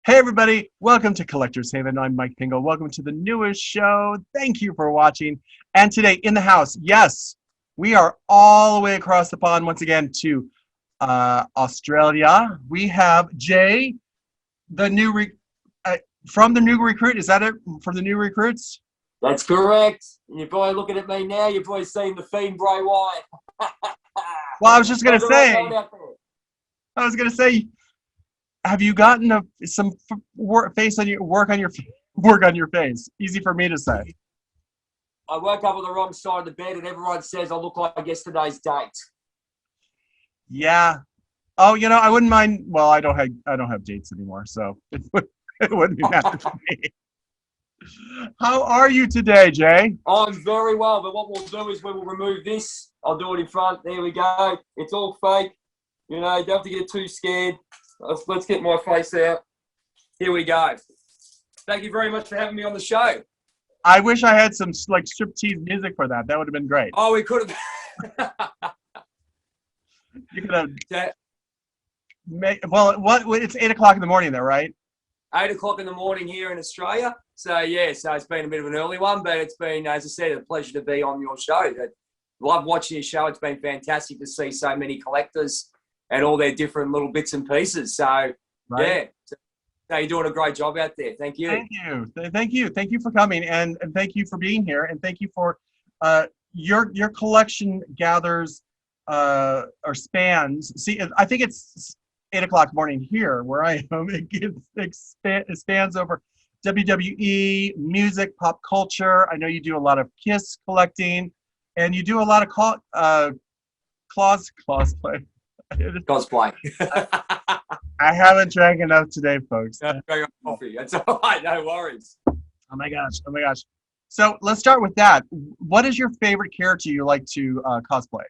Hey everybody, welcome to Collector's Haven. I'm Mike Pingel. Welcome to the newest show. Thank you for watching. And today in the house, yes, we are all the way across the pond once again to Australia. We have Jay, the from the new recruit. Is that it? From the new recruits? That's correct. And you're probably looking at me now. You're probably seeing the Fiend Bray Wyatt. Well, I was just gonna say. Have you gotten some work on your face? Easy for me to say. I woke up on the wrong side of the bed, and everyone says I look like yesterday's date. Yeah. Oh, I wouldn't mind. Well, I don't have dates anymore, so it wouldn't be bad for me. How are you today, Jay? I'm very well, but what we'll do is we will remove this. I'll do it in front. There we go. It's all fake. You don't have to get too scared. Let's get my face out. Here we go. Thank you very much for having me on the show. I wish I had some striptease music for that. That would have been great. Oh, we could have. You could have. Well, it's 8 o'clock in the morning, though, right? 8 o'clock in the morning here in Australia. So it's been a bit of an early one, but it's been, as I said, a pleasure to be on your show. I love watching your show. It's been fantastic to see so many collectors and all their different little bits and pieces. So, right. Yeah. So you're doing a great job out there. Thank you. Thank you. Thank you for coming, and thank you for being here, and thank you for your collection gathers or spans. See, I think it's 8 o'clock morning here where I am. It spans over WWE, music, pop culture. I know you do a lot of Kiss collecting, and you do a lot of cosplay. Cosplay. I haven't drank enough today, folks. Coffee. That's all right. No worries. Oh my gosh. So let's start with that. What is your favorite character you like to cosplay?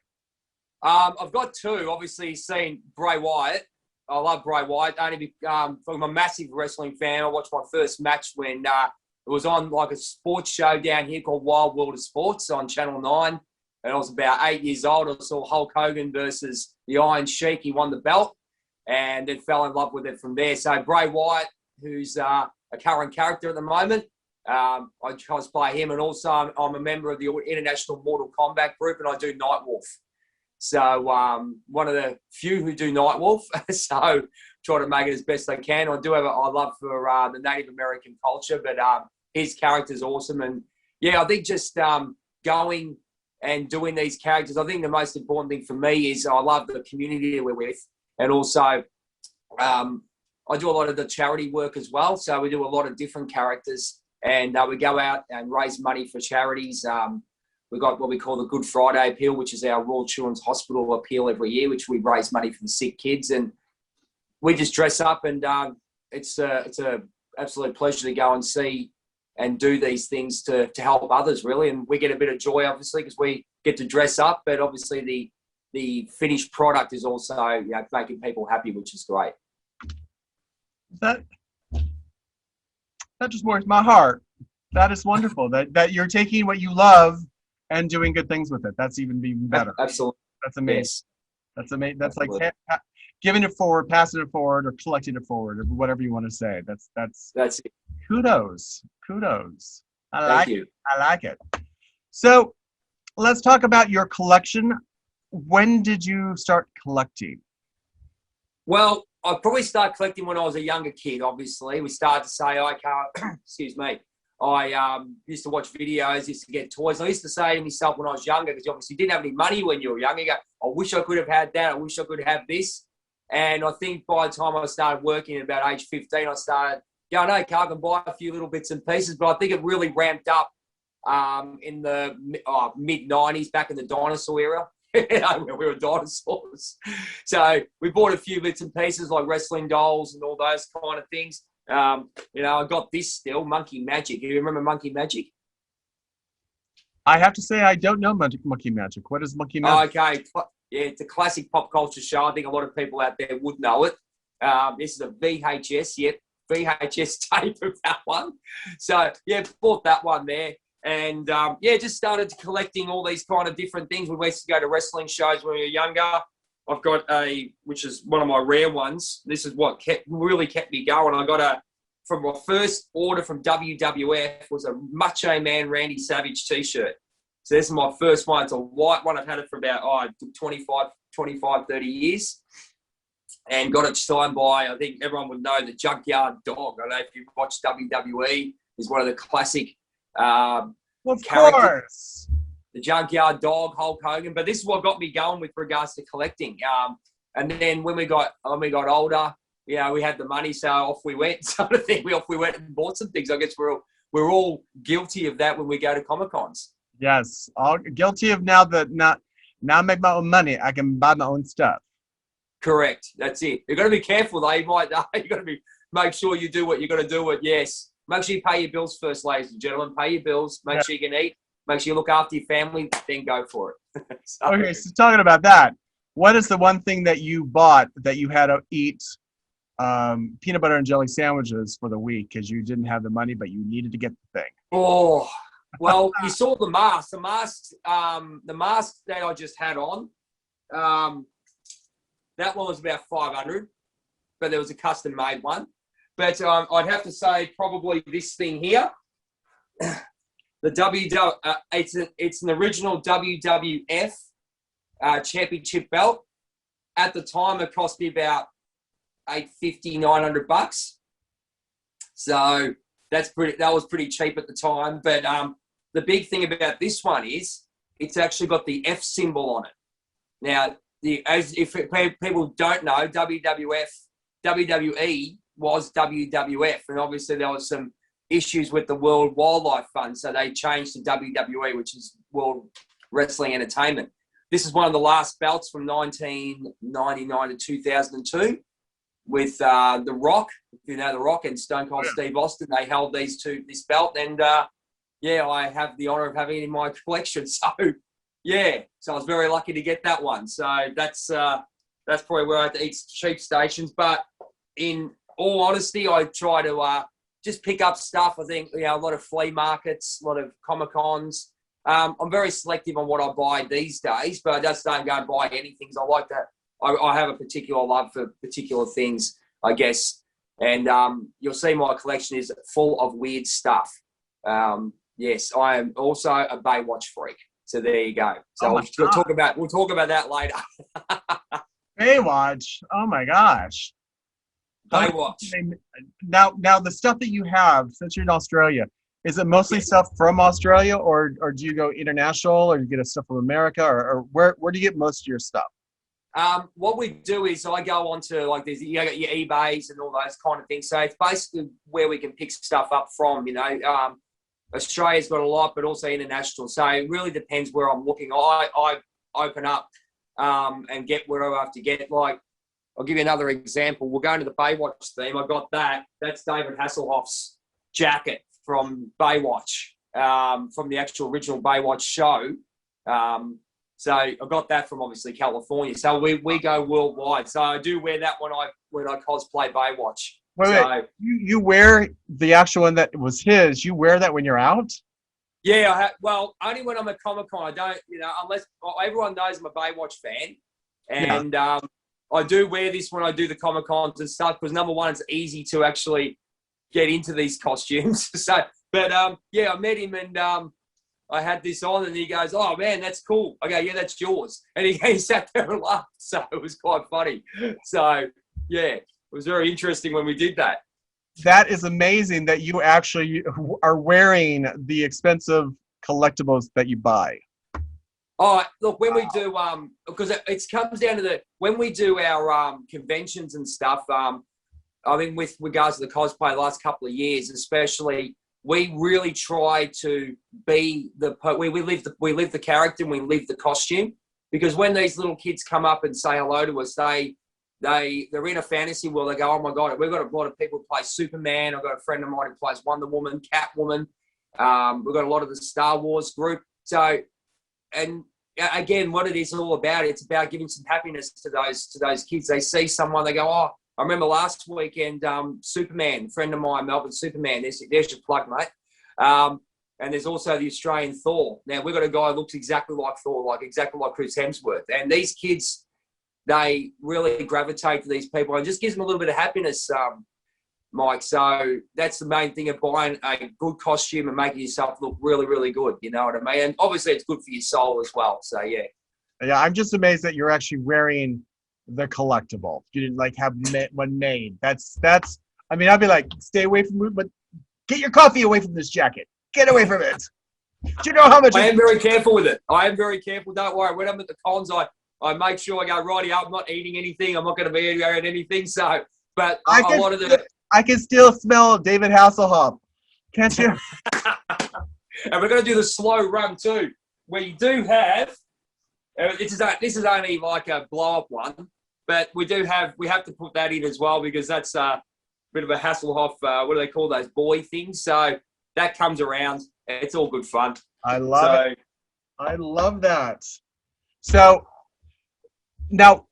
I've got two. Obviously, you've seen Bray Wyatt. I love Bray Wyatt. I'm a massive wrestling fan. I watched my first match when it was on like a sports show down here called Wild World of Sports on Channel 9. And I was about 8 years old. I saw Hulk Hogan versus the Iron Sheik. He won the belt and then fell in love with it from there. So Bray Wyatt, who's a current character at the moment, I cosplay him. And also I'm a member of the International Mortal Kombat group, and I do Nightwolf. So one of the few who do Nightwolf. So try to make it as best I can. I do have I love for the Native American culture, but his character's awesome. And yeah, I think just going and doing these characters, I think the most important thing for me is I love the community that we're with. And also, I do a lot of the charity work as well. So we do a lot of different characters, and we go out and raise money for charities. We've got what we call the Good Friday Appeal, which is our Royal Children's Hospital appeal every year, which we raise money for the sick kids. And we just dress up, and it's a absolute pleasure to go and see and do these things to help others, really. And we get a bit of joy, obviously, because we get to dress up, but obviously the finished product is also making people happy, which is great. That just warms my heart. That is wonderful. that you're taking what you love and doing good things with it. That's even better. Absolutely. That's amazing. Yes. That's amazing. That's Absolutely. Like giving it forward, passing it forward, or collecting it forward, or whatever you want to say. That's it. Kudos. Thank you. I like it. So let's talk about your collection. When did you start collecting? Well, I probably started collecting when I was a younger kid, obviously. We started to say, I can't, excuse me, I used to watch videos, used to get toys. I used to say to myself when I was younger, because you obviously didn't have any money when you were younger, you go, I wish I could have had that. I wish I could have this. And I think by the time I started working at about age 15, I started going, okay, I can buy a few little bits and pieces. But I think it really ramped up in the mid-90s, back in the dinosaur era. When we were dinosaurs. So we bought a few bits and pieces like wrestling dolls and all those kind of things. I got this still, Monkey Magic. You remember Monkey Magic? I have to say I don't know Monkey Magic. What is Monkey Magic? Okay. Yeah, it's a classic pop culture show. I think a lot of people out there would know it. This is a VHS, VHS tape of that one. So, yeah, bought that one there. And, just started collecting all these kind of different things. We used to go to wrestling shows when we were younger. I've got which is one of my rare ones. This is what really kept me going. I got from my first order from WWF was a Macho Man Randy Savage t-shirt. So this is my first one. It's a white one. I've had it for about 30 years. And got it signed by, I think everyone would know, the Junkyard Dog. I don't know if you've watched WWE. He's one of the classic Of characters. course. The Junkyard Dog, Hulk Hogan. But this is what got me going with regards to collecting. And then when we got older, we had the money, so off we went. Sort of thing. Off we went and bought some things. I guess we're all guilty of that when we go to Comic Cons. Yes, all guilty of now I make my own money. I can buy my own stuff. Correct. That's it. You've got to be careful, though. You've got to make sure you do what you're going to do. Yes. Make sure you pay your bills first, ladies and gentlemen. Pay your bills. Make sure you can eat. Make sure you look after your family. Then go for it. Okay, so talking about that, what is the one thing that you bought that you had to eat peanut butter and jelly sandwiches for the week because you didn't have the money, but you needed to get the thing? Oh, well, you saw the mask. The mask that I just had on, that one was about $500, but there was a custom-made one. But I'd have to say probably this thing here, the it's an original WWF championship belt. At the time, it cost me about $850, $900. So that was pretty cheap at the time. But the big thing about this one is it's actually got the F symbol on it. Now, if people don't know, WWE was WWF, and obviously there was some issues with the World Wildlife Fund, so they changed to WWE, which is World Wrestling Entertainment. This is one of the last belts from 1999 to 2002 with The Rock, if you know The Rock, and Stone Cold Steve Austin. They held this belt, and I have the honor of having it in my collection. So I was very lucky to get that one. So that's probably where I had to eat cheap stations. But in all honesty, I try to just pick up stuff. I think a lot of flea markets, a lot of Comic Cons. I'm very selective on what I buy these days, but I just don't go and buy anything. I like that. I have a particular love for particular things, I guess. And you'll see my collection is full of weird stuff. Yes, I am also a Baywatch freak. So there you go. So we'll talk about that later. Baywatch. Oh my gosh. Baywatch. Now the stuff that you have, since you're in Australia, is it mostly stuff from Australia, or do you go international, or do you get stuff from America, or where do you get most of your stuff? What we do is I go on to you got your eBays and all those kind of things. So it's basically where we can pick stuff up from, Australia's got a lot, but also international. So it really depends where I'm looking. I open up and get whatever I have to get. Like, I'll give you another example. We're going to the Baywatch theme. I got that. That's David Hasselhoff's jacket from Baywatch, from the actual original Baywatch show. So I got that from obviously California. So we go worldwide. So I do wear that when I cosplay Baywatch. Wait. You wear the actual one that was his. You wear that when you're out? Yeah, only when I'm at Comic Con. I don't, unless everyone knows I'm a Baywatch fan, and I do wear this when I do the Comic Cons and stuff because number one, it's easy to actually get into these costumes. I met him and I had this on, and he goes, "Oh man, that's cool." I go, "Yeah, that's yours," and he sat there and laughed. So it was quite funny. So it was very interesting when we did that. That is amazing that you actually are wearing the expensive collectibles that you buy. Oh, look, when we do, because it comes down to when we do our conventions and stuff, I mean, with regards to the cosplay the last couple of years, especially, we really try to be we live the character and we live the costume. Because when these little kids come up and say hello to us, they're in a fantasy world. They go, "Oh my God, we've got a lot of people who play Superman. I've got a friend of mine who plays Wonder Woman, Catwoman. We've got a lot of the Star Wars group." So, and again, what it is all about, it's about giving some happiness to those kids. They see someone, they go, "Oh, I remember last weekend, Superman, friend of mine, Melbourne Superman. There's your plug, mate." And there's also the Australian Thor. Now, we've got a guy who looks exactly like Thor, exactly like Chris Hemsworth. And these kids, they really gravitate to these people, and it just gives them a little bit of happiness, Mike. So that's the main thing of buying a good costume and making yourself look really, really good. You know what I mean? And obviously, it's good for your soul as well. So yeah. Yeah, I'm just amazed that you're actually wearing the collectible. You didn't like have one made. That's. I mean, I'd be like, stay away from it, but get your coffee away from this jacket. Get away from it. Do you know how much? I am very careful with it. I am very careful. Don't worry. When I'm at the cons, I make sure I go, righty up. I'm not eating anything. I'm not going to be eating anything. So, but I wanted to. I can still smell David Hasselhoff. Can't you? And we're going to do the slow run too, where you do have. This is only like a blow up one, but we have to put that in as well because that's a bit of a Hasselhoff. What do they call those boy things? So that comes around. It's all good fun. I love it. I love that. So now,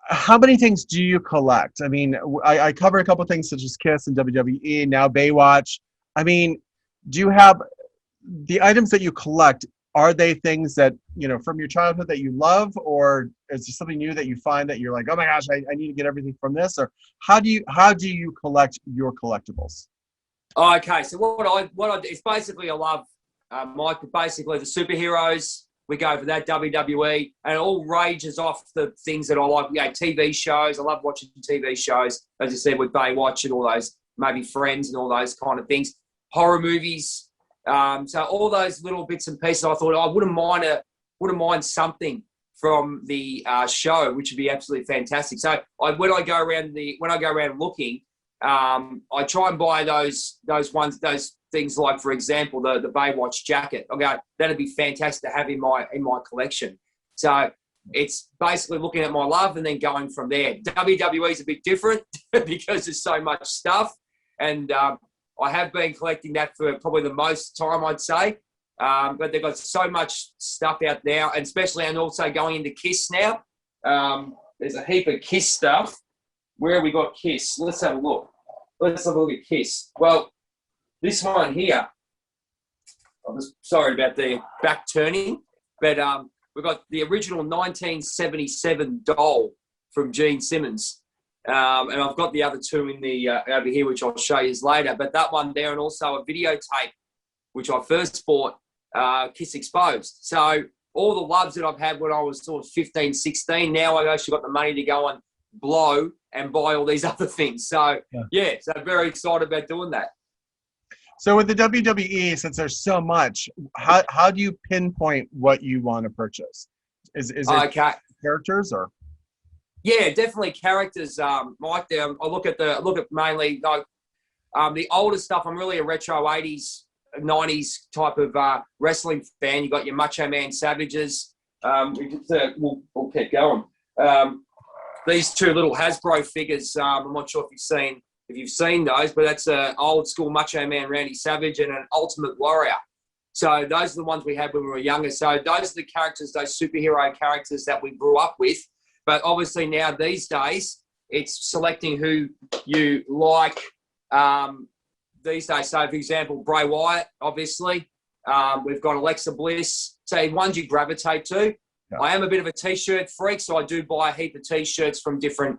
how many things do you collect? I mean, I cover a couple of things such as Kiss and WWE, now Baywatch. I mean, do you have the items that you collect? Are they things that, you know, from your childhood that you love, or is there something new that you find that you're like, oh my gosh, I need to get everything from this? Or how do you collect your collectibles? Oh, okay, so what I do is basically I love, Mike, basically the superheroes. We go for that, WWE, and it all rages off the things that I like. Yeah, TV shows. I love watching TV shows, as I said, with Baywatch and all those, maybe Friends and all those kind of things. Horror movies. So all those little bits and pieces, I thought I wouldn't mind something from the show, which would be absolutely fantastic. So when I go around looking, I try and buy those things like, for example, the Baywatch jacket. I go, that'd be fantastic to have in my collection. So it's basically looking at my love and then going from there. WWE is a bit different because there's so much stuff, and I have been collecting that for probably the most time, I'd say. But they've got so much stuff out now, and also going into Kiss now. There's a heap of Kiss stuff. Where have we got Kiss? Let's have a look. Let's have a look at Kiss. Well, this one here, I'm sorry about the back turning, but we've got the original 1977 doll from Gene Simmons. And I've got the other two in the over here, which I'll show you later. But that one there, and also a videotape, which I first bought, Kiss Exposed. So all the loves that I've had when I was sort of 15, 16, now I've actually got the money to go and blow and buy all these other things. So, yeah, so I'm very excited about doing that. So with the WWE, since there's so much, how do you pinpoint what you want to purchase? Is it characters or? Yeah, definitely characters, Mike. I look at mainly like the older stuff. I'm really a retro 80s, 90s type of wrestling fan. You got your Macho Man Savages. We'll keep going. These two little Hasbro figures. I'm not sure if you've seen those, but that's an old school Macho Man Randy Savage and an Ultimate Warrior. So those are the ones we had when we were younger. So those are the characters, those superhero characters that we grew up with. But obviously now these days, it's selecting who you like these days. So, for example, Bray Wyatt, obviously. We've got Alexa Bliss. So ones you gravitate to. Yeah. I am a bit of a T-shirt freak, so I do buy a heap of T-shirts from different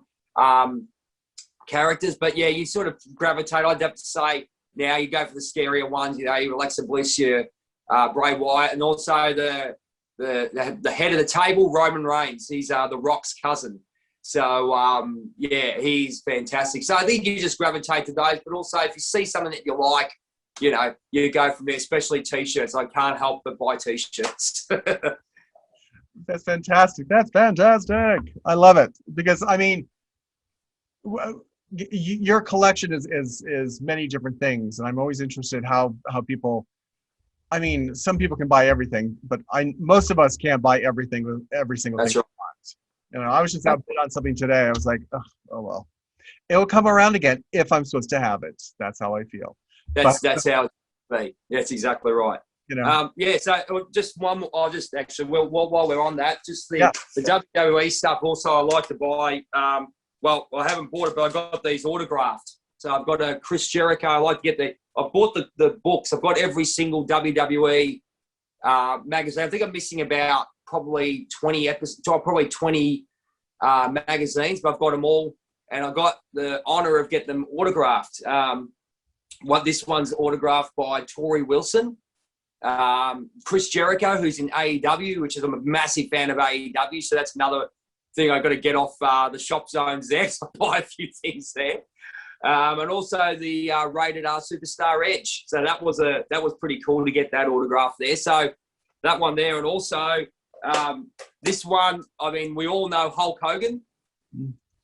characters. But, yeah, you sort of gravitate. I'd have to say now you go for the scarier ones, you know, your Alexa Bliss, your Bray Wyatt, and also the head of the table, Roman Reigns. He's The Rock's cousin. So, yeah, he's fantastic. So I think you just gravitate to those. But also if you see something that you like, you know, you go from there, especially T-shirts. I can't help but buy T-shirts. That's fantastic. That's fantastic. I love it. Because, I mean, your collection is many different things. And I'm always interested how people... I mean, some people can buy everything, but most of us can't buy everything with every single thing. Right. You know, I was just out on something today. I was like, oh well, it'll come around again if I'm supposed to have it. That's how I feel. That's how it be. That's exactly right. You know. Yeah. So just one more. I'll just actually, while we're on that, just the WWE stuff. Also, I like to buy. Well, I haven't bought it, but I got these autographed. So I've got a Chris Jericho. I like to get I bought the books. I've got every single WWE magazine. I think I'm missing about probably 20 episodes, probably 20 magazines, but I've got them all, and I got the honour of getting them autographed. This one's autographed by Tori Wilson, Chris Jericho, who's in AEW, which is I'm a massive fan of AEW, so that's another thing I got to get off the shop zones there. So I buy a few things there, and also the Rated R Superstar Edge. So that was pretty cool to get that autograph there. So that one there, and also this one. I mean, we all know Hulk Hogan.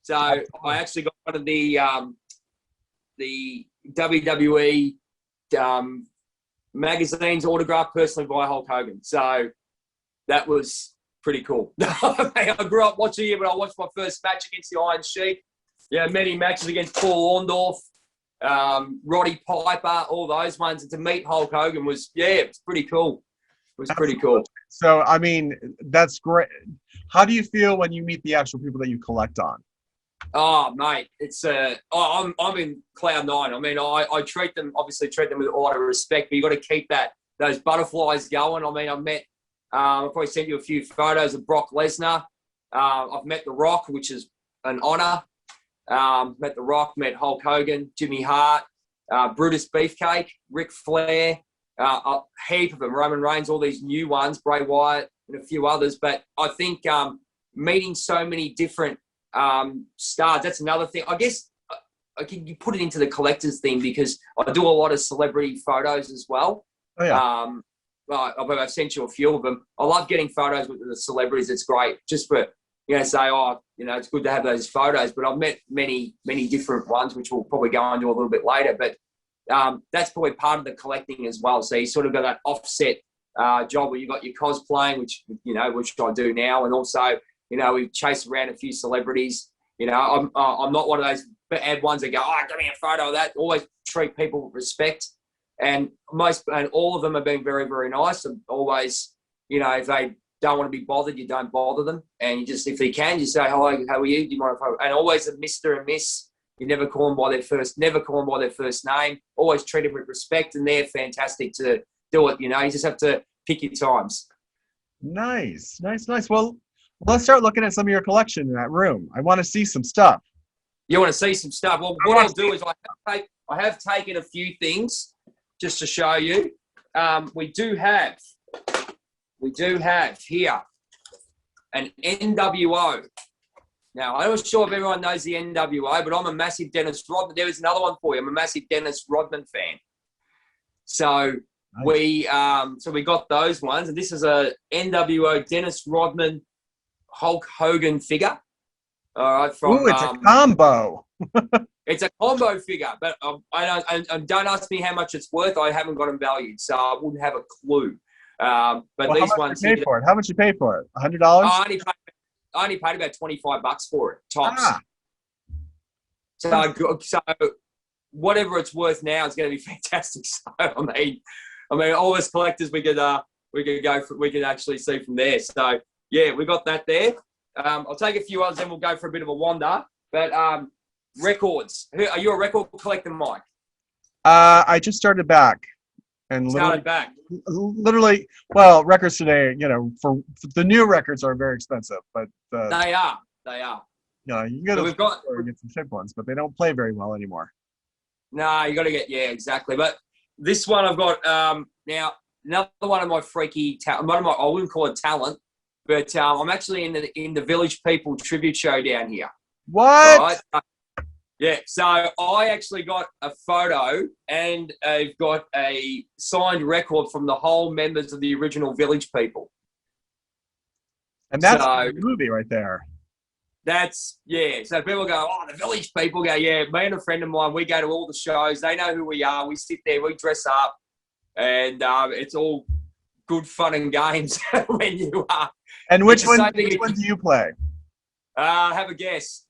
So I actually got one of the WWE magazines autographed personally by Hulk Hogan. So that was pretty cool. I grew up watching it, but I watched my first match against the Iron Sheik. Yeah, many matches against Paul Orndorff, Roddy Piper, all those ones. And to meet Hulk Hogan was pretty cool. It was pretty cool. So, I mean, that's great. How do you feel when you meet the actual people that you collect on? Oh, mate, it's I'm in cloud nine. I mean, I treat them with a lot of respect, but you got to keep those butterflies going. I mean, I've met, I'll probably send you a few photos of Brock Lesnar. I've met The Rock, which is an honour. Met The Rock, met Hulk Hogan, Jimmy Hart, Brutus Beefcake, Ric Flair, a heap of them, Roman Reigns, all these new ones, Bray Wyatt, and a few others. But I think meeting so many different stars, that's another thing. I guess you put it into the collector's thing because I do a lot of celebrity photos as well. Oh, yeah. I've sent you a few of them. I love getting photos with the celebrities. It's great just for, say, it's good to have those photos. But I've met many, many different ones, which we'll probably go into a little bit later. But that's probably part of the collecting as well. So you sort of got that offset job where you got your cosplaying, which I do now. And also, we chase around a few celebrities. I'm not one of those bad ones that go, give me a photo of that. Always treat people with respect. And all of them have been very, very nice. And always, if they don't want to be bothered, you don't bother them. And you just, if you can, you say, hello, how are you? Do you want a photo? And always a Mr. and Miss. You never call them by their first name. Always treat them with respect. And they're fantastic to do it. You just have to pick your times. Nice. Well, let's start looking at some of your collection in that room. I want to see some stuff. You want to see some stuff? Well, what I'll do is I have taken a few things just to show you. We do have here an NWO. Now, I'm not sure if everyone knows the NWO, but I'm a massive Dennis Rodman. There is another one for you. I'm a massive Dennis Rodman fan. So nice. We got those ones, and this is a NWO Dennis Rodman Hulk Hogan figure. All right, it's a combo. It's a combo figure, but don't ask me how much it's worth. I haven't got them valued, so I wouldn't have a clue. But these ones, how much you pay for it? $100? I only paid about $25 for it, tops. So whatever it's worth now is going to be fantastic. So I mean, all us collectors we could actually see from there. So yeah, we got that there. I'll take a few others, then we'll go for a bit of a wander. But records. Are you a record collector, Mike? I just started back. And literally, well, records today, for the new records are very expensive, but they are. You can go to the store and get some cheap ones, but they don't play very well anymore. No, you got to get exactly. But this one I've got now. Another one of my freaky talent. I wouldn't call it talent, but I'm actually in the Village People tribute show down here. What? Right? Yeah, so I actually got a photo and I've got a signed record from the whole members of the original Village People. And that's the movie right there. That's, so people go, the Village People go, me and a friend of mine, we go to all the shows. They know who we are. We sit there, we dress up, and it's all good fun and games when you are. And which one do you play? Have a guess.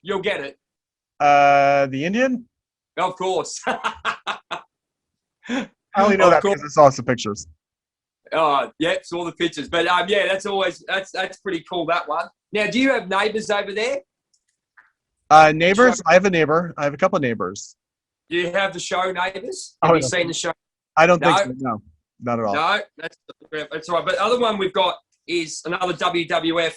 You'll get it. The Indian? Of course. I only know that because I saw some pictures. Oh, yeah, saw the pictures. But that's pretty cool, that one. Now, do you have neighbours over there? Neighbours? I have a neighbour. I have a couple of neighbours. Do you have the show Neighbours? Have you seen the show? I don't think so. No, not at all. No, that's all right. But the other one we've got is another WWF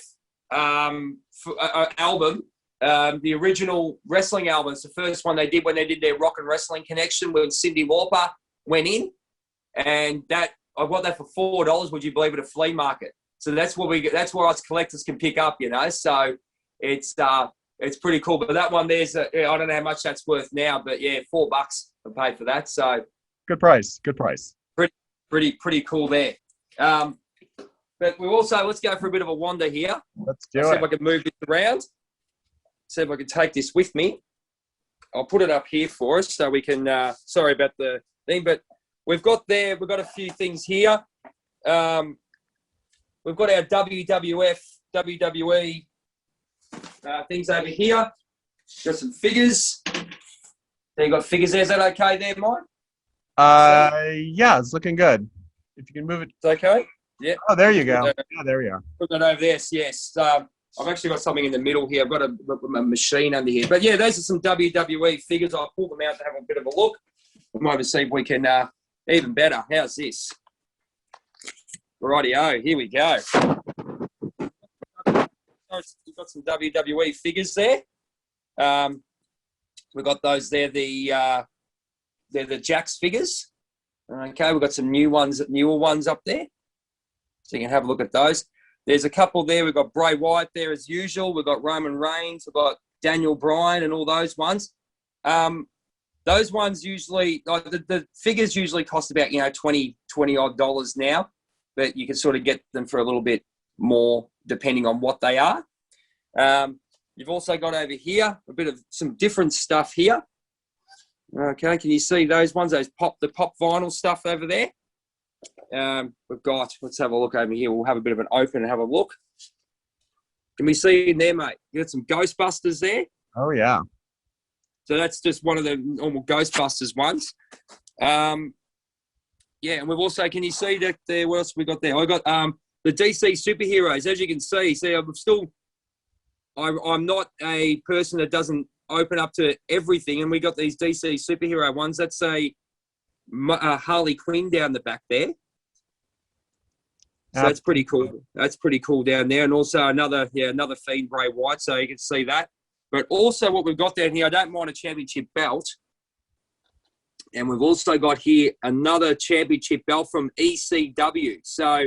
album, the original wrestling album. It's the first one they did when they did their Rock and Wrestling Connection when Cyndi Lauper went in, and that I got that for $4. Would you believe it? At a flea market. So that's that's where us collectors can pick up, So it's pretty cool. But that one there's I don't know how much that's worth now, but yeah, $4 I paid for that. So good price. Good price. Pretty cool there. But we also, let's go for a bit of a wander here. Let's do See it. if I can move this around. See if I can take this with me. I'll put it up here for us so we can, sorry about the thing, but we've got a few things here. We've got our WWE things over here. Got some figures. There you got figures there. Is that okay there, Mike? Yeah, it's looking good. If you can move it. It's okay? Yeah. Oh, there you go. Yeah, there we are. Put that over there. Yes. I've actually got something in the middle here. I've got a machine under here. But yeah, those are some WWE figures. I'll pull them out to have a bit of a look. We might see if we can even better. How's this? Rightio. Here we go. We've got some WWE figures there. We've got those there. They're the Jax figures. Okay, we've got some newer ones up there. So you can have a look at those. There's a couple there. We've got Bray Wyatt there as usual. We've got Roman Reigns. We've got Daniel Bryan and all those ones. Those ones usually, like the figures usually cost about, $20 odd now, but you can sort of get them for a little bit more depending on what they are. You've also got over here a bit of some different stuff here. Okay, can you see those ones? The pop vinyl stuff over there. We've got, let's have a look over here. We'll have a bit of an open and have a look. Can we see in there, mate? You got some Ghostbusters there. Oh, yeah. So that's just one of the normal Ghostbusters ones. Yeah, and we've also, can you see that there? What else we got there? I got the DC superheroes. As you can see, I'm not a person that doesn't open up to everything, and we got these DC superhero ones. That's a Harley Quinn down the back there. So that's pretty cool. That's pretty cool down there. And also another Fiend, Bray Wyatt, so you can see that. But also what we've got down here, I don't mind a championship belt. And we've also got here another championship belt from ECW. So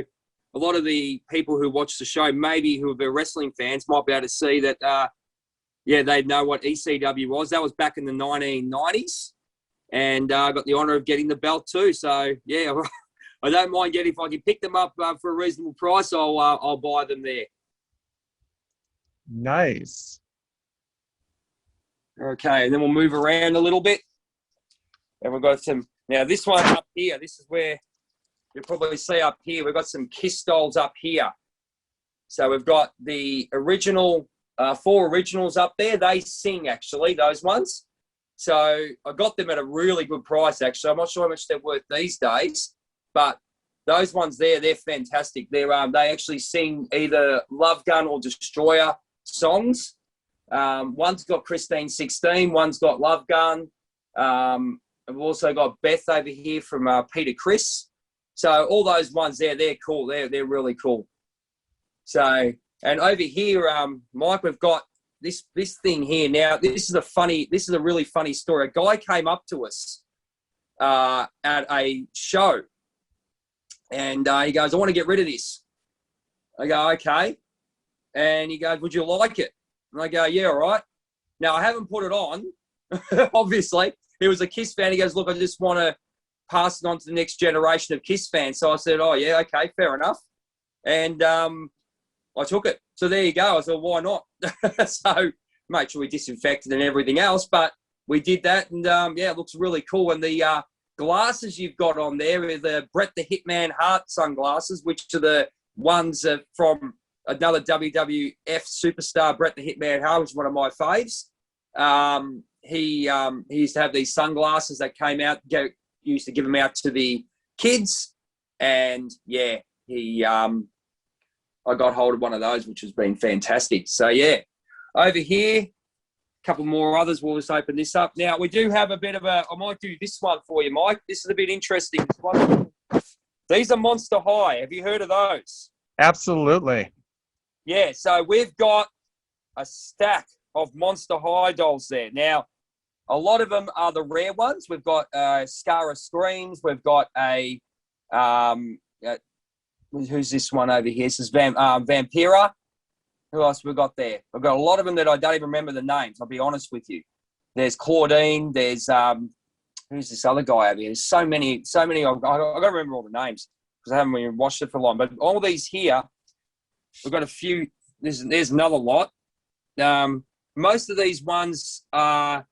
a lot of the people who watch the show, maybe who are wrestling fans, might be able to see that, they know what ECW was. That was back in the 1990s. And I got the honour of getting the belt too. So, yeah, I don't mind getting, if I can pick them up for a reasonable price, I'll buy them there. Nice. Okay, and then we'll move around a little bit. And we've got some, now this one up here, this is where you'll probably see up here, we've got some Kiss dolls up here. So we've got the original, 4 originals up there. They sing, actually, those ones. So I got them at a really good price, actually. I'm not sure how much they're worth these days, but those ones there, they're fantastic. They actually sing either Love Gun or Destroyer songs. One's got Christine 16, one's got Love Gun. I've also got Beth over here from Peter Criss. So all those ones there, they're cool. They're really cool. So, and over here, Mike, we've got this thing here. Now, this is a really funny story. A guy came up to us at a show, and he goes, "I want to get rid of this." I go, "Okay." And he goes, "Would you like it?" And I go, "Yeah, all right." Now, I haven't put it on, obviously. He was a Kiss fan. He goes, "Look, I just want to pass it on to the next generation of Kiss fans." So I said, "Oh, yeah, okay, fair enough." And I took it. So there you go. I said, "Why not?" So make sure we disinfected and everything else. But we did that, and, it looks really cool. And the glasses you've got on there are the Bret the Hitman Hart sunglasses, which are the ones from another WWF superstar, Bret the Hitman Hart, which is one of my faves. He used to have these sunglasses that came out, used to give them out to the kids. And, yeah, I got hold of one of those, which has been fantastic. So, yeah, over here, a couple more others. We'll just open this up. Now, we do have a bit of I might do this one for you, Mike. This is a bit interesting. This one. These are Monster High. Have you heard of those? Absolutely. Yeah, so we've got a stack of Monster High dolls there. Now, a lot of them are the rare ones. We've got Scara Screams. We've got who's this one over here? This is Vampira. Who else we got there? I've got a lot of them that I don't even remember the names. I'll be honest with you. There's Claudine. There's who's this other guy over here? There's so many. I've got to remember all the names because I haven't even watched it for long. But all these here, we've got a few. There's another lot. Most of these ones are.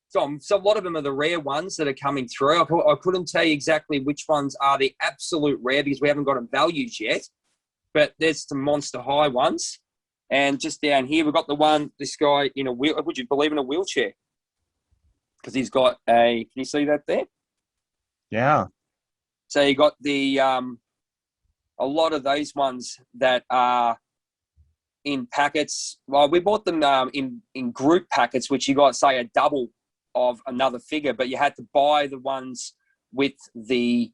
So a lot of them are the rare ones that are coming through. I couldn't tell you exactly which ones are the absolute rare because we haven't got them values yet. But there's some Monster High ones. And just down here, we've got this guy in a wheel. Would you believe in a wheelchair? Because he's got can you see that there? Yeah. So you got a lot of those ones that are in packets. Well, we bought them in group packets, which you got, say, a double of another figure, but you had to buy the ones with the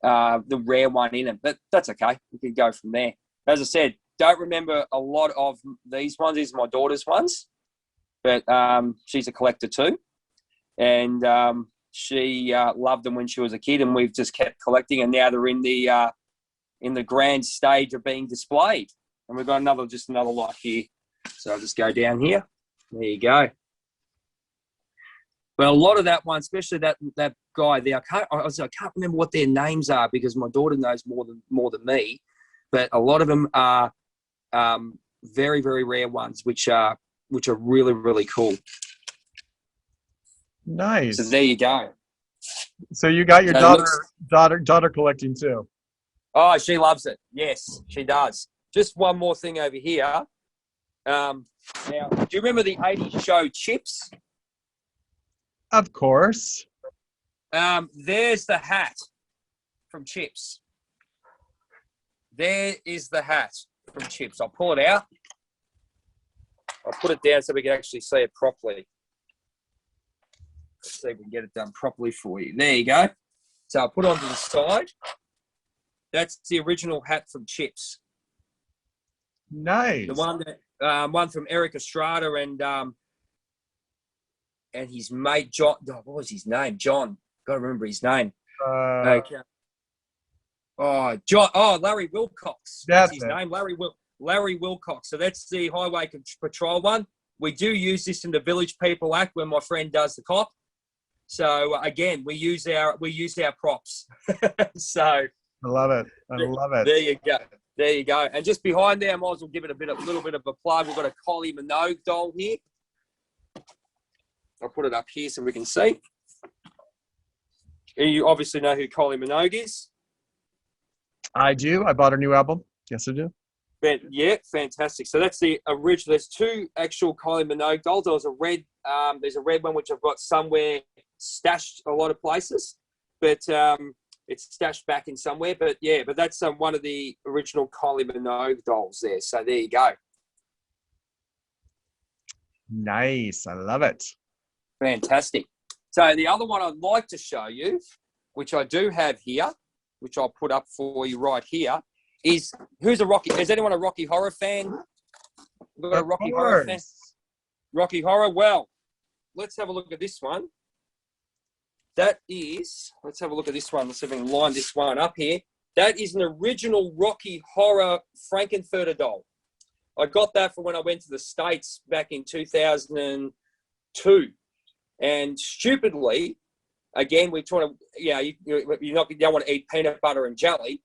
rare one in it. But that's okay. We can go from there. As I said, don't remember a lot of these ones. These are my daughter's ones, but she's a collector too. And she loved them when she was a kid, and we've just kept collecting, and now they're in the grand stage of being displayed. And we've got another lot here. So I'll just go down here. There you go. Well, a lot of that one, especially that guy there, I can't remember what their names are because my daughter knows more than me. But a lot of them are very, very rare ones, which are really, really cool. Nice. So there you go. So you got your daughter collecting too. Oh, she loves it. Yes, she does. Just one more thing over here. Now, do you remember the 80s show Chips? Of course. There's the hat from Chips. There is the hat from Chips. I'll pull it out. I'll put it down so we can actually see it properly. Let's see if we can get it done properly for you. There you go. So I'll put it onto the side. That's the original hat from Chips. Nice. The one from Eric Estrada and his mate John. Oh, what was his name? John. Got to remember his name. Okay. Oh, John. Oh, Larry Wilcox. That's his name. Larry Wilcox. So that's the Highway Patrol one. We do use this in the Village People Act when my friend does the cop. So again, we use our props. So I love it. I love it. There you go. There you go. And just behind there, I might as well give it a little bit of a plug. We've got a Kylie Minogue doll here. I'll put it up here so we can see. You obviously know who Kylie Minogue is. I do. I bought her new album. Yes, I do. But yeah, fantastic. So that's the original. There's two actual Kylie Minogue dolls. There's a red one which I've got somewhere stashed a lot of places, but it's stashed back in somewhere. But yeah, but that's one of the original Kylie Minogue dolls there. So there you go. Nice. I love it. Fantastic. So the other one I'd like to show you, which I do have here, which I'll put up for you right here, is is anyone a Rocky Horror fan? We've got a Rocky Horror fan. Rocky Horror. Well, let's have a look at this one. Let's have a look at this one. Let's see if we can line this one up here. That is an original Rocky Horror Frankenfurter doll. I got that from when I went to the States back in 2002. And stupidly, again, we're trying to, you don't want to eat peanut butter and jelly.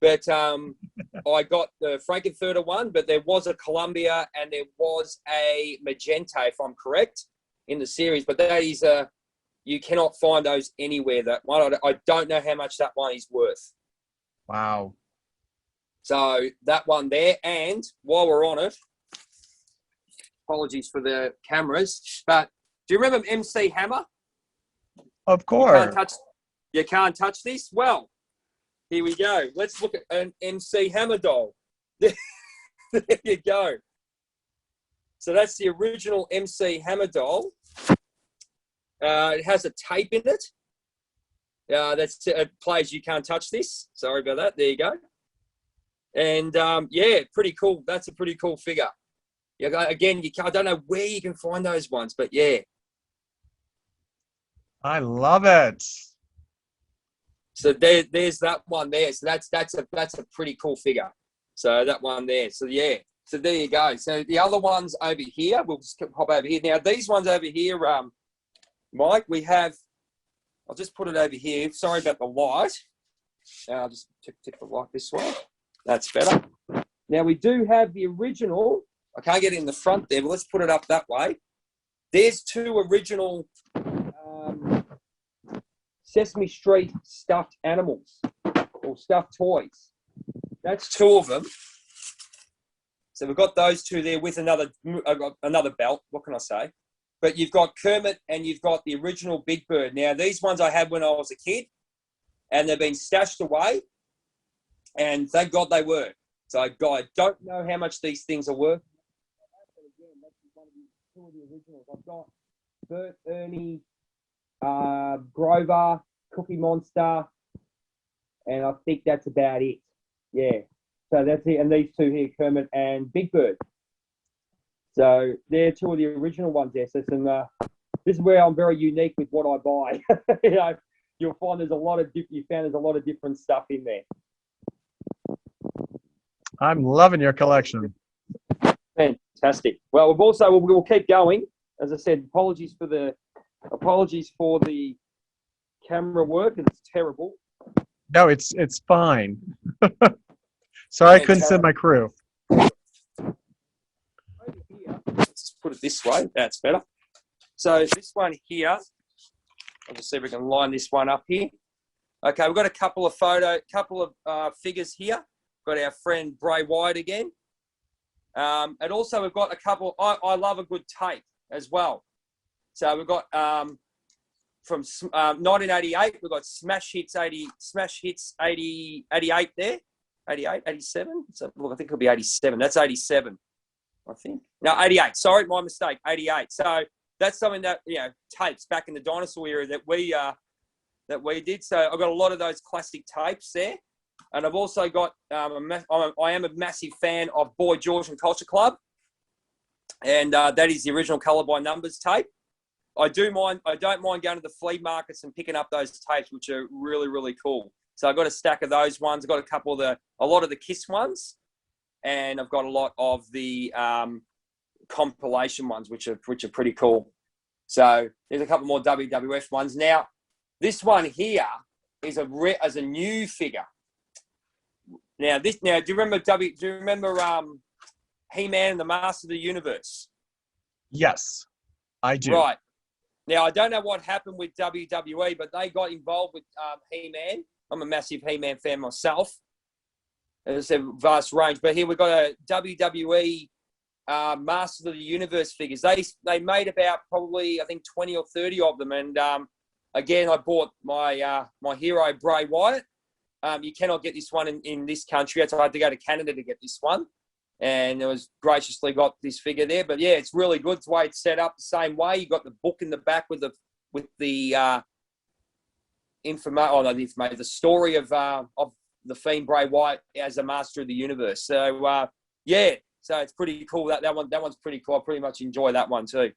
But I got the Frankenfurter one, but there was a Columbia and there was a Magenta, if I'm correct, in the series. But that is you cannot find those anywhere. That one, I don't know how much that one is worth. Wow. So that one there. And while we're on it, apologies for the cameras, but do you remember MC Hammer? Of course. You can't touch this? Well, here we go. Let's look at an MC Hammer doll. There you go. So that's the original MC Hammer doll. It has a tape in it. It plays You Can't Touch This. Sorry about that. There you go. And yeah, pretty cool. That's a pretty cool figure. Yeah, again, I don't know where you can find those ones, but yeah. I love it. So there's that one there. So that's a pretty cool figure. So that one there. So yeah. So there you go. So the other ones over here, we'll just hop over here. Now these ones over here, Mike, we have. I'll just put it over here. Sorry about the light. I'll just tip the light this way. That's better. Now we do have the original. I can't get it in the front there, but let's put it up that way. There's two original Sesame Street stuffed animals or stuffed toys. That's two of them. So we've got those two there with another belt. What can I say? But you've got Kermit and you've got the original Big Bird. Now, these ones I had when I was a kid, and they've been stashed away, and thank God they were. So I don't know how much these things are worth. But again, that's two of the originals. I've got Bert, Ernie, Grover, Cookie Monster, and I think that's about it. Yeah. So that's it. And these two here, Kermit and Big Bird. So they're two of the original ones there. So this is where I'm very unique with what I buy. You know, you'll find there's a lot of different stuff in there. I'm loving your collection. Fantastic. Well, we'll keep going. As I said, apologies for the camera work. It's terrible. No, it's fine. Sorry, I couldn't send my crew. Over here, let's just put it this way. That's better. So this one here, I'll just see if we can line this one up here. Okay, we've got a couple of figures here. Got our friend Bray Wyatt again. And also we've got a couple, I love a good tape as well. So we've got from 1988, we've got Smash Hits 88 there. 88, 87? So, look, I think it'll be 87. That's 87, I think. No, 88. Sorry, my mistake. 88. So that's something that, tapes back in the dinosaur era that we did. So I've got a lot of those classic tapes there. And I've also got, I am a massive fan of Boy George and Culture Club. And that is the original Colour by Numbers tape. I don't mind going to the flea markets and picking up those tapes, which are really, really cool. So I've got a stack of those ones. I've got a lot of the Kiss ones, and I've got a lot of the compilation ones, which are pretty cool. So there's a couple more WWF ones. Now, this one here is a new figure. Now, do you remember He-Man and the Master of the Universe? Yes, I do. Right. Now, I don't know what happened with WWE, but they got involved with He-Man. I'm a massive He-Man fan myself. It's a vast range. But here we've got a WWE Masters of the Universe figures. They made about probably, I think, 20 or 30 of them. And again, I bought my hero, Bray Wyatt. You cannot get this one in this country. So I had to go to Canada to get this one. And it was graciously got this figure there. But yeah, it's really good. It's the way it's set up the same way. You got the book in the back with the the story of the Fiend Bray Wyatt as a Master of the Universe. So yeah, so it's pretty cool. That one's pretty cool. I pretty much enjoy that one too.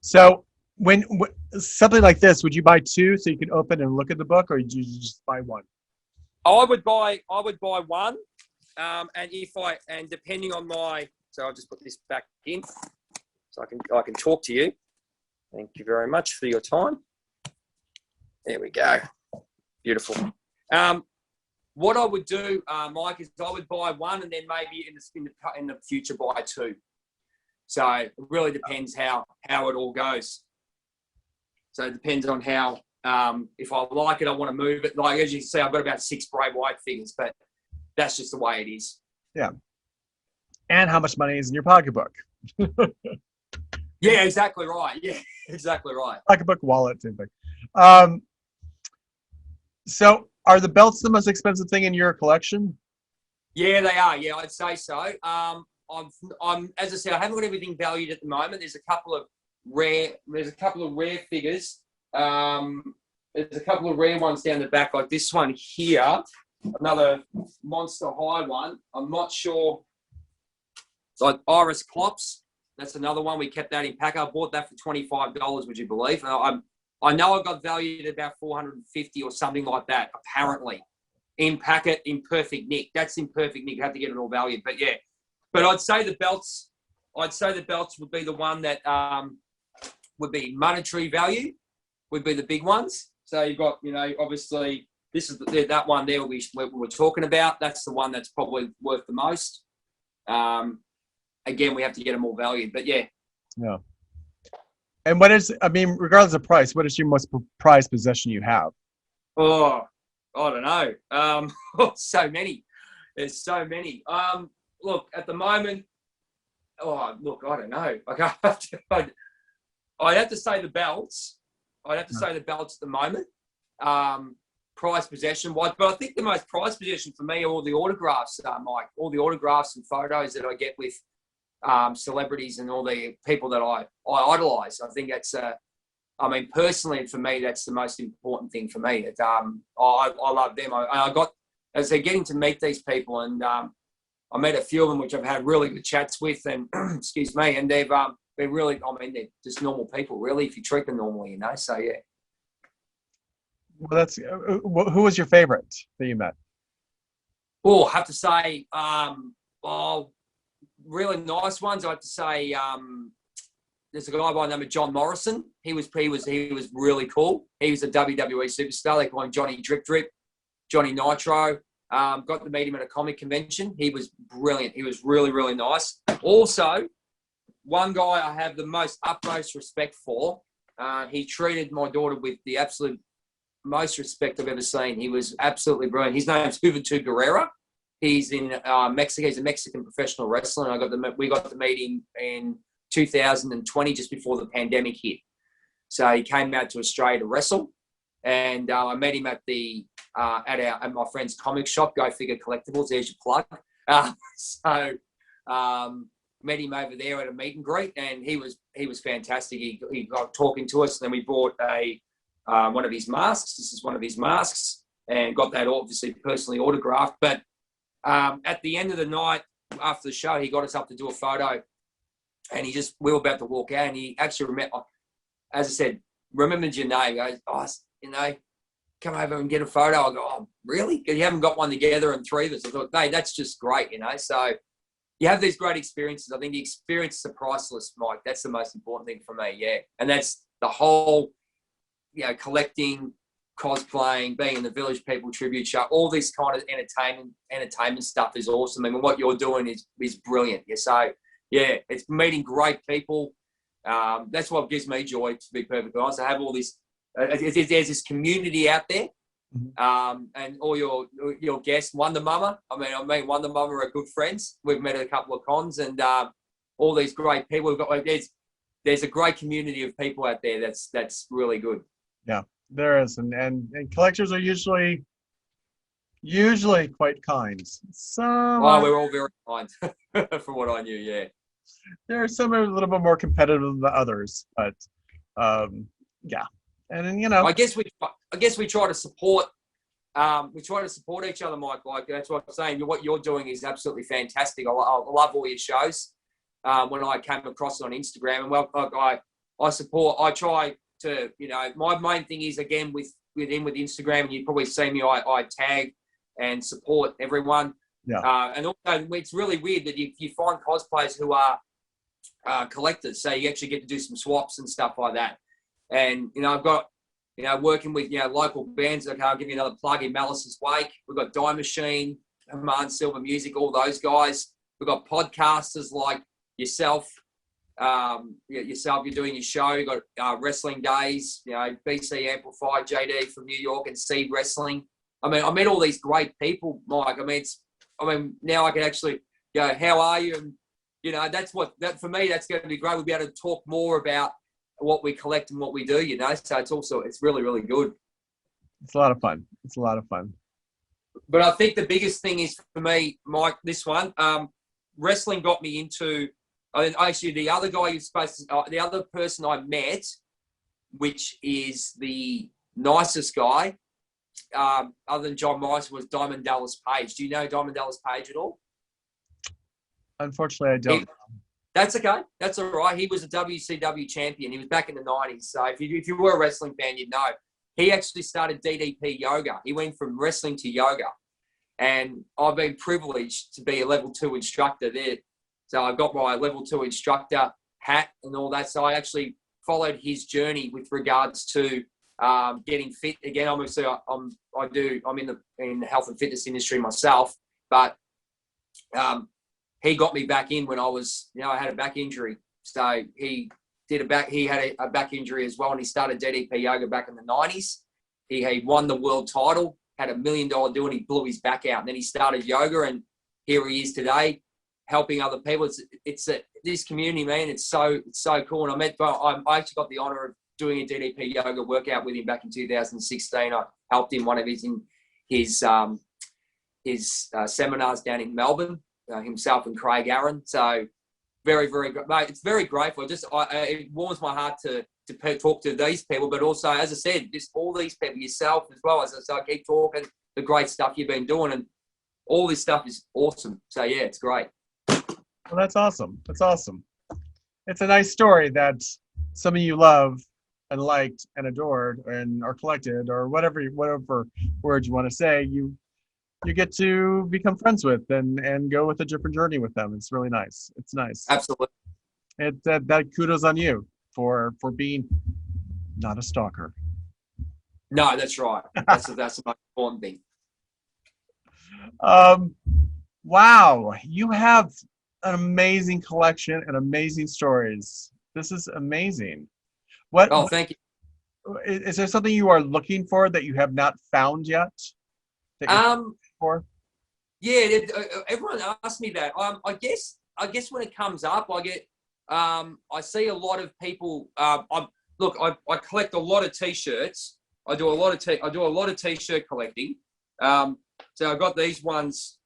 So when something like this, would you buy two so you could open and look at the book, or would you just buy one? I would buy one, and depending on so I'll just put this back in so I can talk to you. Thank you very much for your time. There we go. Beautiful. What I would do, Mike, is I would buy one and then maybe in the future buy two. So it really depends how it all goes. So it depends on how, if I like it, I want to move it. Like, as you can see, I've got about 6 Bray Wyatt figures, but that's just the way it is. Yeah. And how much money is in your pocketbook? Yeah, exactly right. Yeah, exactly right. Pocketbook, wallet, same thing. So are the belts the most expensive thing in your collection? Yeah, they are. Yeah, I'd say so. I'm as I said, I haven't got everything valued at the moment. There's a couple of rare figures. There's a couple of rare ones down the back, like this one here. another monster high one. I'm not sure. It's like Iris Klops. That's another one. We kept that in pack. I bought that for $25, would you believe? I know I got valued at about $450 or something like that, apparently. In packet, in perfect nick. That's in perfect nick. You have to get it all valued. But yeah. But I'd say the belts would be the one that would be monetary value, would be the big ones. So you've got, obviously this is that one there we're talking about. That's the one that's probably worth the most. Again, we have to get them all valued, but yeah. Yeah. And regardless of price, what is your most prized possession you have? Oh, I don't know. So many. There's so many. Look, at the moment, I don't know. I'd have to say the belts. I'd have to say the belts at the moment. Prize possession wise, but I think the most prized possession for me are all the autographs, Mike. All the autographs and photos that I get with celebrities and all the people that I idolise. I think that's, personally for me, that's the most important thing for me. I love them. As they're getting to meet these people, and I met a few of them, which I've had really good chats with, and excuse me, and they've been really, they're just normal people, really, if you treat them normally, So yeah. Well, that's who was your favorite that you met? Oh, I have to say, really nice ones. I have to say, there's a guy by the name of John Morrison. He was really cool. He was a WWE superstar. They call him Johnny Drip Drip, Johnny Nitro. Got to meet him at a comic convention. He was brilliant. He was really, really nice. Also, one guy I have the utmost respect for. He treated my daughter with the absolute most respect I've ever seen. He was absolutely brilliant. His name's Juventud Guerrera. He's in Mexico. He's a Mexican professional wrestler. And we got to meet him in 2020, just before the pandemic hit. So he came out to Australia to wrestle, and I met him at at my friend's comic shop, Go Figure Collectibles. There's your plug. Met him over there at a meet and greet, and he was fantastic. He got talking to us, and then we bought one of his masks. This is one of his masks, and got that obviously personally autographed. But at the end of the night, after the show, he got us up to do a photo, and we were about to walk out, and he actually as I said, remembered your name. He goes, come over and get a photo. I go, oh, really? You haven't got one together and three of us. I thought, hey, that's just great, So you have these great experiences. I think the experiences are priceless, Mike. That's the most important thing for me, yeah. And that's the whole, collecting, cosplaying, being in the Village People tribute show, all this kind of entertainment stuff is awesome. I mean, what you're doing is brilliant. Yeah, so, yeah, it's meeting great people. That's what gives me joy, to be perfectly honest. I have all this, there's this community out there, and all your guests, Wonder Mama. Wonder Mama are good friends. We've met at a couple of cons, and all these great people. We've got there's a great community of people out there. That's really good. Yeah, there is, and collectors are usually quite kind. We're all very kind, from what I knew. Yeah, there are some a little bit more competitive than the others, but yeah. And then, I guess we try to support. We try to support each other, Mike. Like, that's what I'm saying. What you're doing is absolutely fantastic. I love all your shows. When I came across it on Instagram, and I support. I try to, my main thing is, again, with Instagram, and you probably see me. I tag and support everyone. Yeah. And also, it's really weird that you find cosplayers who are collectors, so you actually get to do some swaps and stuff like that. And, I've got, working with, local bands. Okay, I'll give you another plug in Malice's Wake. We've got Die Machine, Command Silver Music, all those guys. We've got podcasters like yourself. Yourself, you're doing your show. You've got Wrestling Days, BC Amplified, JD from New York, and Seed Wrestling. I met all these great people, Mike. Now I can actually go, how are you? And, that's for me, that's going to be great. We'll be able to talk more about what we collect and what we do, so it's really, really good. It's a lot of fun. But I think the biggest thing is for me, Mike, this one, wrestling got me into, actually the other guy the other person I met, which is the nicest guy, other than John Morrison, was Diamond Dallas Page. Do you know Diamond Dallas Page at all? Unfortunately, I don't. That's okay. That's all right. He was a WCW champion. He was back in the 90s. So if you were a wrestling fan, you'd know. He actually started DDP Yoga. He went from wrestling to yoga. And I've been privileged to be a level 2 instructor there. So I got my level 2 instructor hat and all that. So I actually followed his journey with regards to getting fit. Again, obviously, I'm in the health and fitness industry myself, but he got me back in when I was, I had a back injury. So he had a back injury as well, and he started DDP Yoga back in the 90s. He won the world title, had $1 million deal, and he blew his back out. And then he started yoga, and here he is today, helping other people. It's this community, man. It's so cool. And I actually got the honor of doing a DDP Yoga workout with him back in 2016. I helped him one of his seminars down in Melbourne. Himself and Craig Aaron. So very, very good. Mate, it's very grateful. It warms my heart to talk to these people, but also, as I said, just all these people, yourself as well. As I keep talking, the great stuff you've been doing, and all this stuff is awesome. So yeah, it's great. Well, that's awesome. That's awesome. It's a nice story that some of you love and liked and adored and are collected, or whatever words you want to say. You get to become friends with and go with a different journey with them. It's really nice. It's nice. Absolutely. That kudos on you for being not a stalker. No, that's right. That's the most important thing. Wow, you have an amazing collection and amazing stories. This is amazing. Thank you. Is there something you are looking for that you have not found yet? For? Yeah, everyone asks me that. I guess when it comes up, I see a lot of people. I collect a lot of T-shirts. I do a lot of T-shirt collecting. So I've got these ones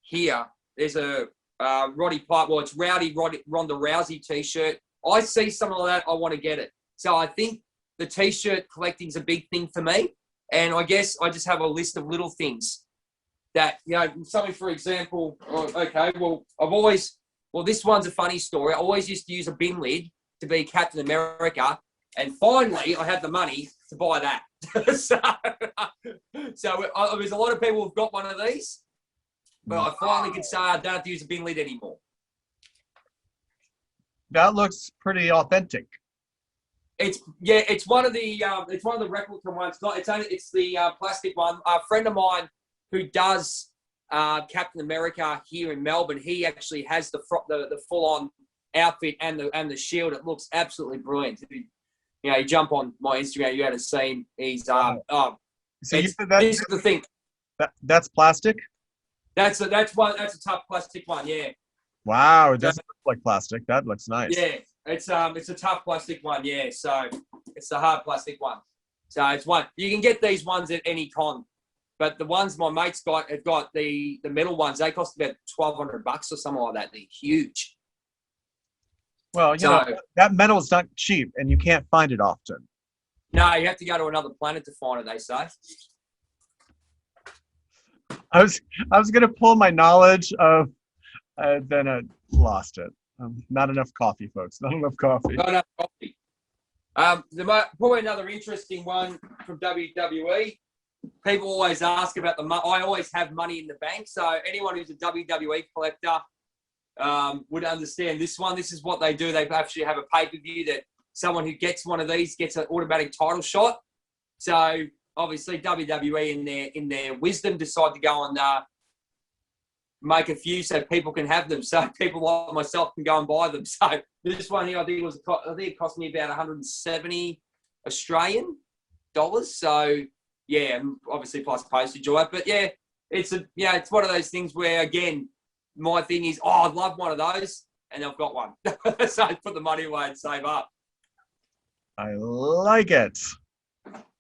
here. There's a Roddy Pipe. Well, it's Ronda Rousey T-shirt. I see something like that, I want to get it. So I think the T-shirt collecting's a big thing for me. And I guess I just have a list of little things that, something, for example, this one's a funny story. I always used to use a bin lid to be Captain America. And finally, I had the money to buy that. so there's a lot of people who've got one of these, but I finally can say I don't have to use a bin lid anymore. That looks pretty authentic. It's one of the replica ones. It's the plastic one. A friend of mine who does Captain America here in Melbourne, he actually has the full on outfit and the shield. It looks absolutely brilliant. You jump on my Instagram, you haven't seen. He's So you said this is the thing. That's plastic? That's a tough plastic one. Yeah. Wow, it doesn't look like plastic. That looks nice. Yeah, it's a tough plastic one. Yeah, so it's the hard plastic one. So it's one you can get these ones at any con, but the ones my mates have got the metal ones. They cost about $1,200 or something like that. They're huge. Well, that metal is not cheap, and you can't find it often. No, you have to go to another planet to find it. They say. I was gonna pull my knowledge of, then I lost it. Not enough coffee, folks. Not enough coffee. Not enough coffee. Probably another interesting one from WWE. People always ask about I always have money in the bank. So anyone who's a WWE collector would understand this one. This is what they do. They actually have a pay-per-view that someone who gets one of these gets an automatic title shot. So obviously WWE in their wisdom decide to go and make a few so people can have them. So people like myself can go and buy them. So this one here, I think it cost me about 170 Australian dollars. So yeah, obviously plus postage or that. But yeah, it's one of those things where, again, my thing is, I'd love one of those, and I've got one. So I put the money away and save up. I like it.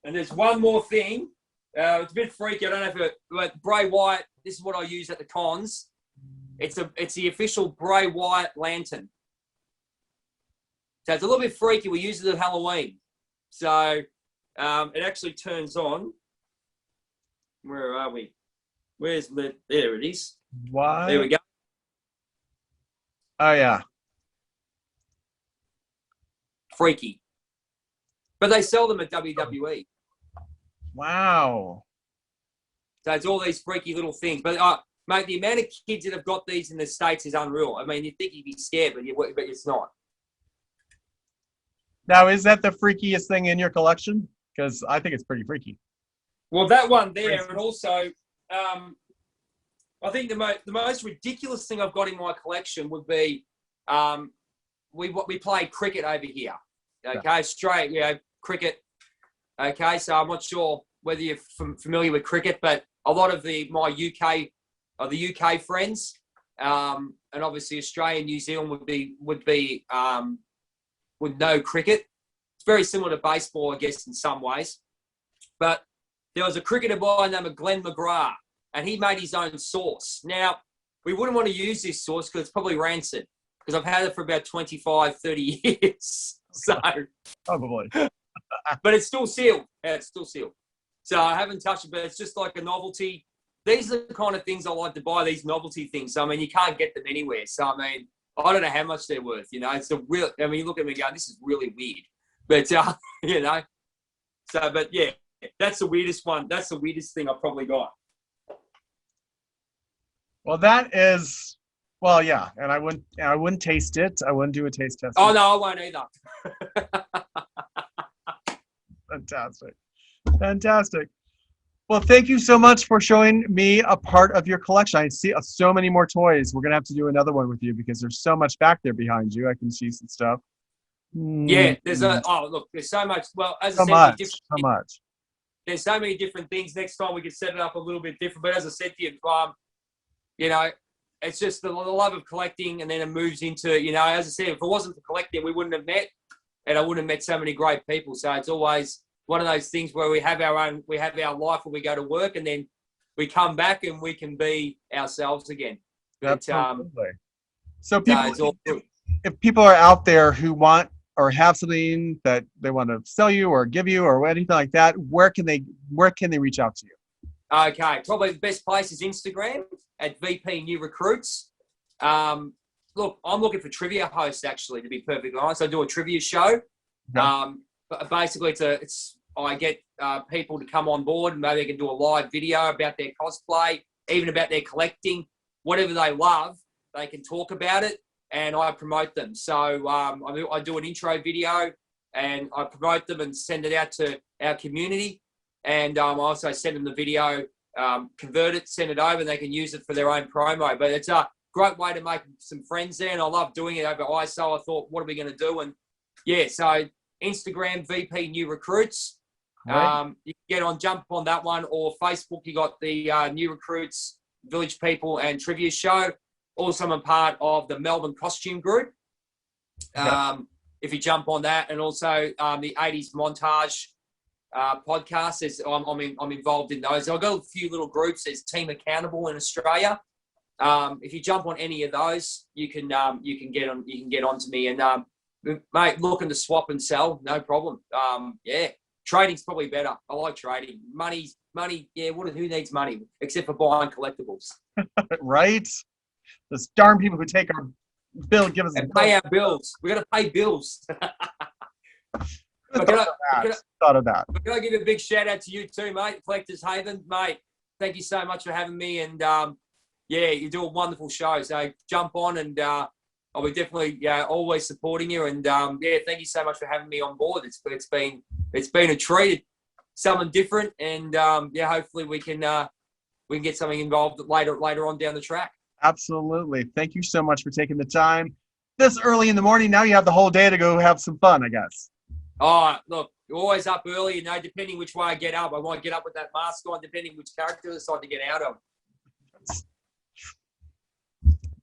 And there's one more thing. It's a bit freaky. I don't know but Bray Wyatt, this is what I use at the cons. It's the official Bray Wyatt lantern. So it's a little bit freaky. We use it at Halloween. So it actually turns on. Where are we? Where's the? There it is. Why? There we go. Oh yeah. Freaky. But they sell them at WWE. Wow. So it's all these freaky little things. But mate, the amount of kids that have got these in the States is unreal. I mean, you think you'd be scared, but it's not. Now, is that the freakiest thing in your collection? Because I think it's pretty freaky. Well, that one there, and also, I think the most ridiculous thing I've got in my collection would be, we play cricket over here. Okay, Yeah. Australia, cricket. Okay, so I'm not sure whether you're familiar with cricket, but a lot of the UK friends, and obviously Australia and New Zealand would know cricket. It's very similar to baseball, I guess, in some ways. But there was a cricketer by the name of Glenn McGrath, and he made his own sauce. Now, we wouldn't want to use this sauce because it's probably rancid, because I've had it for about 25, 30 years. So, Probably. but it's still sealed. Yeah, it's still sealed. So I haven't touched it, but it's just like a novelty. These are the kind of things I like to buy, these novelty things. So, I mean, you can't get them anywhere. So, I mean, I don't know how much they're worth, you know. It's a real, I mean, you look at me and go, this is really weird. But, you know, so, but yeah, that's the weirdest one. That's the weirdest thing I've probably got. Well, that is, well, yeah. And I wouldn't taste it. I wouldn't do a taste test. Oh, no, I won't either. Fantastic. Fantastic. Well, thank you so much for showing me a part of your collection. I see so many more toys. We're going to have to do another one with you because there's so much back there behind you. I can see some stuff. Yeah, there's there's so much. Well, as I said, so much. There's so many different things. Next time we can set it up a little bit different. But as I said to you, you know, it's just the love of collecting, and then it moves into, you know, as I said, if it wasn't for collecting, we wouldn't have met, and I wouldn't have met so many great people. So it's always one of those things where we have our life when we go to work, and then we come back and we can be ourselves again. But, absolutely. So people, if people are out there who want or have something that they want to sell you or give you or anything like that, where can they reach out to you? Okay, probably the best place is Instagram at VP New Recruits. Look, I'm looking for trivia hosts, actually, to be perfectly honest. I do a trivia show. Okay. But basically, I get people to come on board, and maybe they can do a live video about their cosplay, even about their collecting, whatever they love. They can talk about it, and I promote them. So I do an intro video, and I promote them and send it out to our community. And I also send them the video, convert it, send it over, and they can use it for their own promo. But it's a great way to make some friends there, and I love doing it over ISO. I thought, what are we going to do? And yeah, so Instagram, VP New Recruits. Right. You can jump on that one, or Facebook, you got the New Recruits, Village People and Trivia Show. Also, I'm part of the Melbourne Costume Group. If you jump on that, and also the 80s Montage podcast, I'm involved in those. I've got a few little groups. There's Team Accountable in Australia. If you jump on any of those, you can get onto me, and mate, looking to swap and sell, no problem. Yeah, trading's probably better. I like trading. Money. Yeah, who needs money except for buying collectibles? Right. Those darn people who take our bill, give us and pay our bills. We got to pay bills. Thought of that. Can I give a big shout out to you too, mate? Collectors Haven, mate. Thank you so much for having me, and yeah, you do a wonderful show. So jump on, and I'll be definitely always supporting you. And yeah, thank you so much for having me on board. It's been a treat, something different, and yeah, hopefully we can get something involved later on down the track. Absolutely. Thank you so much for taking the time this early in the morning. Now you have the whole day to go have some fun, I guess. Oh, look, you're always up early, you know, depending which way I get up. I might get up with that mask on, depending which character I decide to get out of.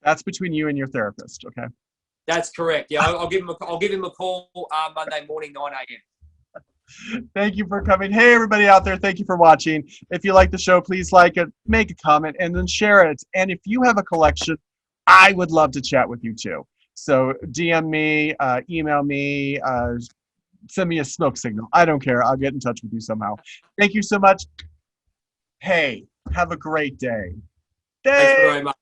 That's between you and your therapist, okay? That's correct. Yeah, I'll give him a call Monday morning, 9 a.m. Thank you for coming. Hey, everybody out there, thank you for watching. If you like the show, please like it, make a comment, and then share it. And if you have a collection, I would love to chat with you too. So DM me, email me, send me a smoke signal. I don't care. I'll get in touch with you somehow. Thank you so much. Hey, have a great day. Thanks very much.